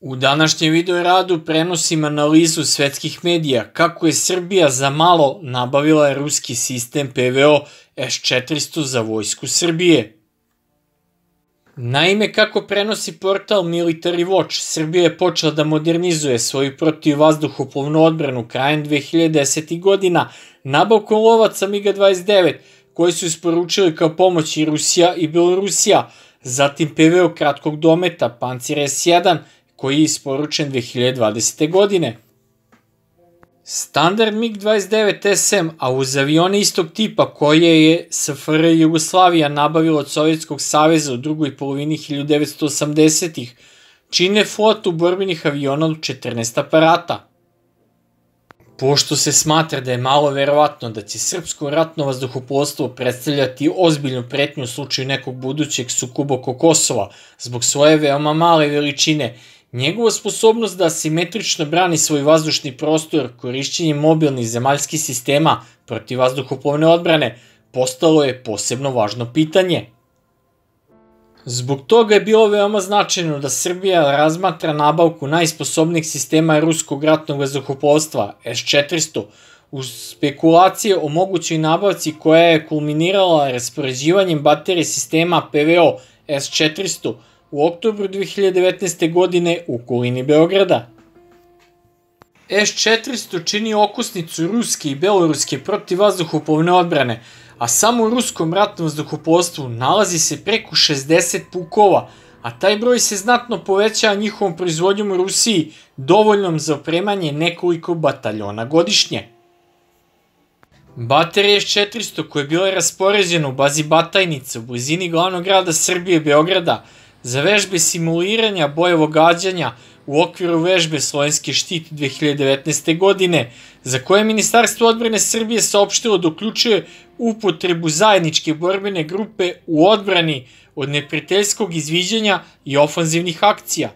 U današnjem video radu prenosim analizu svetskih medija kako je Srbija za malo nabavila ruski sistem PVO S-400 za vojsku Srbije. Naime, kako prenosi portal Military Watch, Srbija je počela da modernizuje svoju protivvazduhoplovnu odbranu krajem 2010. godina nabavkom lovaca MiG-29, koji su isporučili kao pomoć i Rusija i Belorusija, zatim PVO kratkog dometa Pancir S-1, koji je isporučen 2020. godine. Standard MiG-29 SM, a uz avione istog tipa koje je SFRJ Jugoslavija nabavila od Sovjetskog saveza u drugoj polovini 1980-ih, čine flotu borbenih aviona od 14 aparata. Pošto se smatra da je malo verovatno da će srpsko ratno vazduhoplovstvo predstavljati ozbiljnu pretnju u slučaju nekog budućeg sukoba oko Kosova zbog svoje veoma male veličine, njegova sposobnost da asimetrično brani svoj vazdušni prostor korišćenjem mobilnih zemaljskih sistema protivvazduhoplovne odbrane postalo je posebno važno pitanje. Zbog toga je bilo veoma značajno da Srbija razmatra nabavku najsposobnijeg sistema ruskog ratnog vazduhoplovstva S-400 uz spekulacije o mogućoj nabavci koja je kulminirala raspoređivanjem baterije sistema PVO S-400 u oktobru 2019. godine u okolini Beograda. S-400 čini okosnicu ruske i beloruske protivvazduhoplovne odbrane, a samo u ruskom ratnom vazduhoplovstvu nalazi se preko 60 pukova, a taj broj se znatno povećava njihovom proizvodnjom u Rusiji, dovoljnom za opremanje nekoliko bataljona godišnje. Baterija S-400 koja je bila raspoređena u bazi Batajnica u blizini glavnog grada Srbije Beograda za vežbe simuliranja bojevog gađanja u okviru vežbe Slovenski štit 2019. godine, za koje Ministarstvo odbrane Srbije saopštilo da uključuje upotrebu zajedničke borbene grupe u odbrani od neprijateljskog izviđanja i ofanzivnih akcija.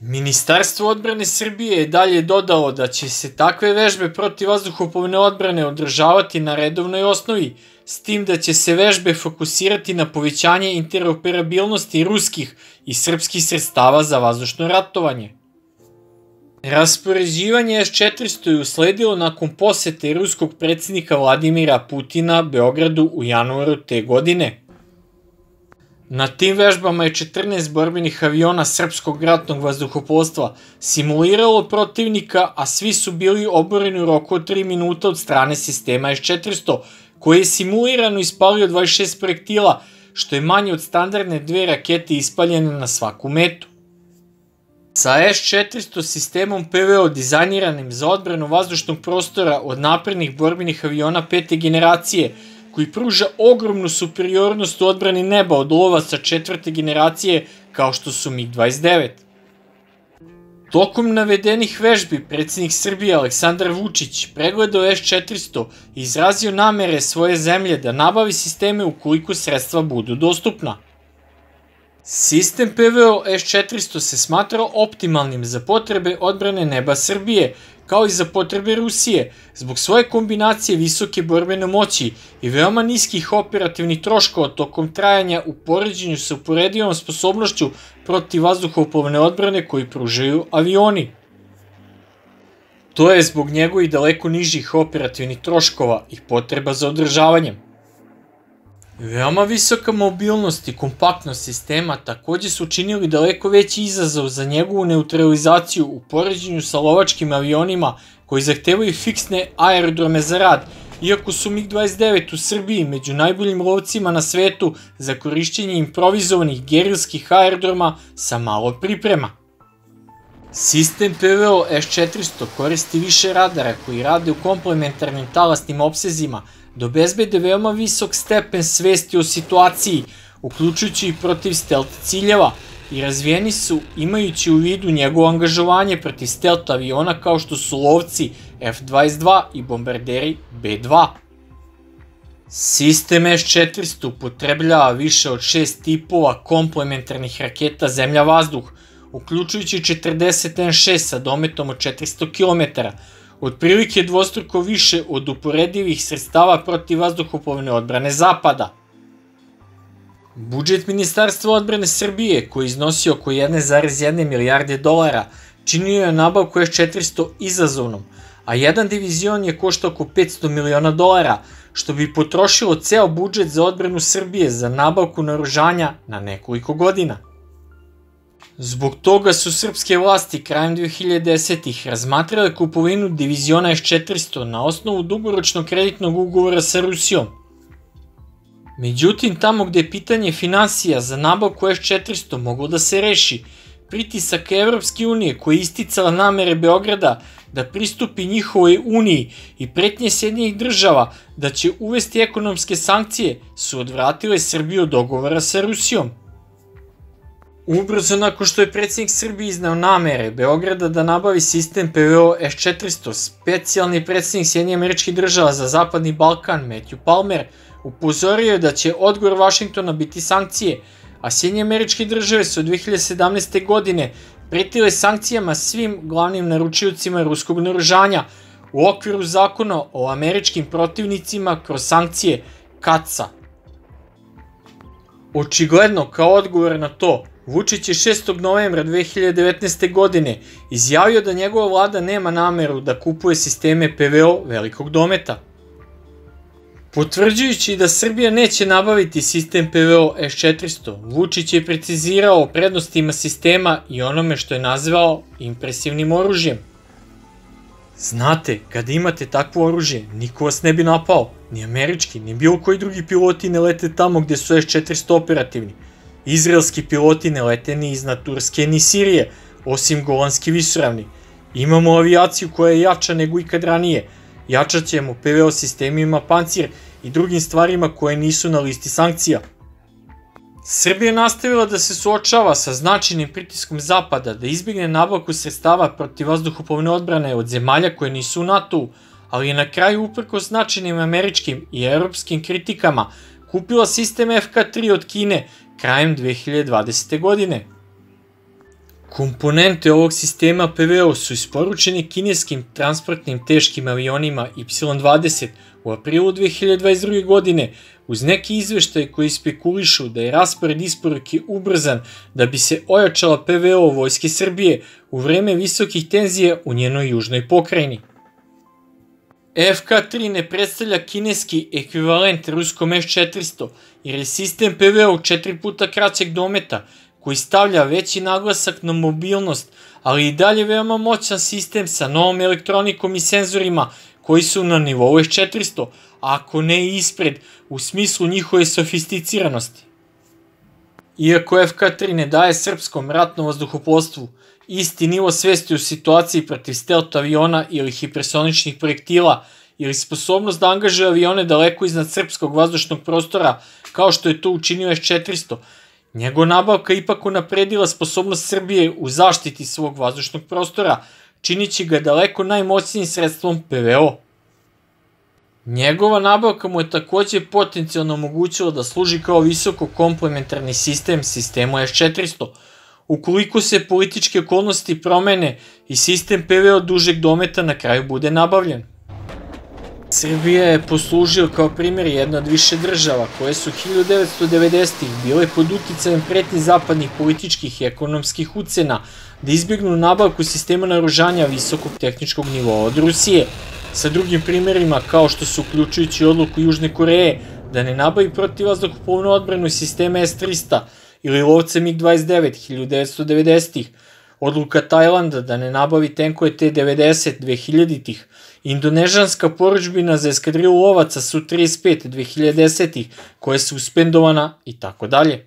Ministarstvo odbrane Srbije je dalje dodalo da će se takve vežbe protivvazduhoplovne odbrane održavati na redovnoj osnovi, s tim da će se vežbe fokusirati na povećanje interoperabilnosti ruskih i srpskih sredstava za vazdušno ratovanje. Raspoređivanje S-400 je usledilo nakon posete ruskog predsjednika Vladimira Putina Beogradu u januaru te godine. Na tim vežbama je 14 borbenih aviona srpskog ratnog vazduhoplovstva simuliralo protivnika, a svi su bili oboreni u roku od 3 minuta od strane sistema S-400, koji je simulirano ispalio 26 projektila, što je manje od standardne 2 rakete ispaljene na svaku metu. Sa S-400 sistemom PVO dizajniranim za odbranu vazdušnog prostora od naprednih borbenih aviona 5. generacije, koji pruža ogromnu superiornost u odbrani neba od lovaca 4. generacije kao što su MiG-29. Tokom navedenih vežbi predsjednik Srbije Aleksandar Vučić pregledao S-400 i izrazio namere svoje zemlje da nabavi sisteme ukoliko sredstva budu dostupna. Sistem PVO S-400 se smatrao optimalnim za potrebe odbrane neba Srbije, kao i za potrebe Rusije, zbog svoje kombinacije visoke borbene moći i veoma niskih operativnih troškova tokom trajanja u poređenju sa uporedivom sposobnošću protivvazduhoplovne odbrane koji pružaju avioni. To je zbog njegovih daleko nižih operativnih troškova i potreba za održavanjem. Veoma visoka mobilnost i kompaktnost sistema takođe su učinili daleko veći izazov za njegovu neutralizaciju u poređenju sa lovačkim avionima koji zahtevaju fiksne aerodrome za rad, iako su MiG-29 u Srbiji među najboljim lovcima na svetu za korišćenje improvizovanih gerilskih aerodroma sa malo priprema. Sistem PVO S-400 koristi više radara koji rade u komplementarnim talasnim opsezima da obezbede veoma visok stepen svesti o situaciji, uključujući i protiv stealth ciljeva, i razvijeni su imajući u vidu njegovo angažovanje protiv stealth aviona kao što su lovci F-22 i bombarderi B-2. Sistem S-400 upotrebljava više od 6 tipova komplementarnih raketa zemlja-vazduh, uključujući 40 M6 sa dometom od 400 km, otprilike dvostruko više od uporedivih sredstava protivvazduhoplovne odbrane Zapada. Budžet Ministarstva odbrane Srbije, koji iznosi oko 1,1 milijarde dolara, činio je nabavku S-400 izazovnom, a jedan divizion je koštao oko 500 miliona dolara, što bi potrošilo ceo budžet za odbranu Srbije za nabavku naoružanja na nekoliko godina. Zbog toga su srpske vlasti krajem 2010-ih razmatrale kupovinu diviziona S-400 na osnovu dugoročnog kreditnog ugovora sa Rusijom. Međutim, tamo gde je pitanje finansija za nabavku S-400 moglo da se reši, pritisak Evropske unije koja je isticala namere Beograda da pristupi njihovoj uniji i pretnje Sjedinjenih država da će uvesti ekonomske sankcije su odvratile Srbiju od dogovora sa Rusijom. Ubrzo nakon što je predsjednik Srbije izneo namere Beograda da nabavi sistem PVO S-400, specijalni predsjednik Sjedinjenih Američkih Država za Zapadni Balkan Matthew Palmer upozorio je da će odgovor Vašingtona biti sankcije, a Sjedinjene Američke Države su od 2017. godine pretile sankcijama svim glavnim naručiocima ruskog naoružanja u okviru zakona o američkim protivnicima kroz sankcije CAATS-a. Očigledno, kao odgovor na to, Vučić je 6. novembra 2019. godine izjavio da njegova vlada nema nameru da kupuje sisteme PVO velikog dometa. Potvrđujući da Srbija neće nabaviti sistem PVO S-400, Vučić je precizirao o prednostima sistema i onome što je nazvao impresivnim oružjem. Znate, kada imate takvo oružje, niko vas ne bi napao, ni američki, ni bilo koji drugi piloti ne lete tamo gde su S-400 operativni. Izraelski piloti ne lete ni iznad Turske ni Sirije, osim Golanski visoravni. Imamo avijaciju koja je jača nego ikad ranije, jačat ćemo PVO sistemima Pancir i drugim stvarima koje nisu na listi sankcija. Srbija je nastavila da se suočava sa značajnim pritiskom Zapada da izbjegne nabavku sredstava protiv vazduhoplovne odbrane od zemalja koje nisu u NATO-u, ali je na kraju uprkos značajnim američkim i europskim kritikama kupila sistem FK-3 od Kine krajem 2020. godine. Komponente ovog sistema PVO su isporučene kineskim transportnim teškim avionima Y-20 u aprilu 2022. godine uz neki izveštaj koji spekulišu da je raspored isporuke ubrzan da bi se ojačala PVO Vojske Srbije u vreme visokih tenzija u njenoj južnoj pokrajini. FK-3 ne predstavlja kineski ekvivalent ruskom S-400 jer je sistem PVO 4 puta kraćeg dometa koji stavlja veći naglasak na mobilnost, ali i dalje veoma moćan sistem sa novom elektronikom i senzorima koji su na nivou S-400, ako ne i ispred, u smislu njihove sofisticiranosti. Iako FK-3 ne daje srpskom ratnom vazduhoplovstvu isti nivo svesti u situaciji protiv stealth aviona ili hipersoničnih projektila ili sposobnost da angažuje avione daleko iznad srpskog vazdušnog prostora kao što je to učinio S-400, njegova nabavka ipak unapredila sposobnost Srbije u zaštiti svog vazdušnog prostora, činići ga daleko najmoćnijim sredstvom PVO. Njegova nabavka mu je takođe potencijalno omogućila da služi kao visoko komplementarni sistem sistemu S-400, ukoliko se političke okolnosti promene i sistem PVO dužeg dometa na kraju bude nabavljen. Srbija je poslužila kao primjer jedna od više država koje su 1990-ih bile pod uticajem pretnji zapadnih političkih i ekonomskih ucena da izbjegnu nabavku sistema naoružanja visokog tehničkog nivoa od Rusije, sa drugim primjerima kao što su uključujući odluku Južne Koreje da ne nabavi protivvazduhoplovnu odbranu sistema S-300 ili lovce MiG-29 1990-ih, odluka Tajlanda da ne nabavi tenkove T-90 2000-ih, indonežanska porudžbina za eskadrilu lovaca Su-35 2010-ih koja je suspendovana i tako dalje.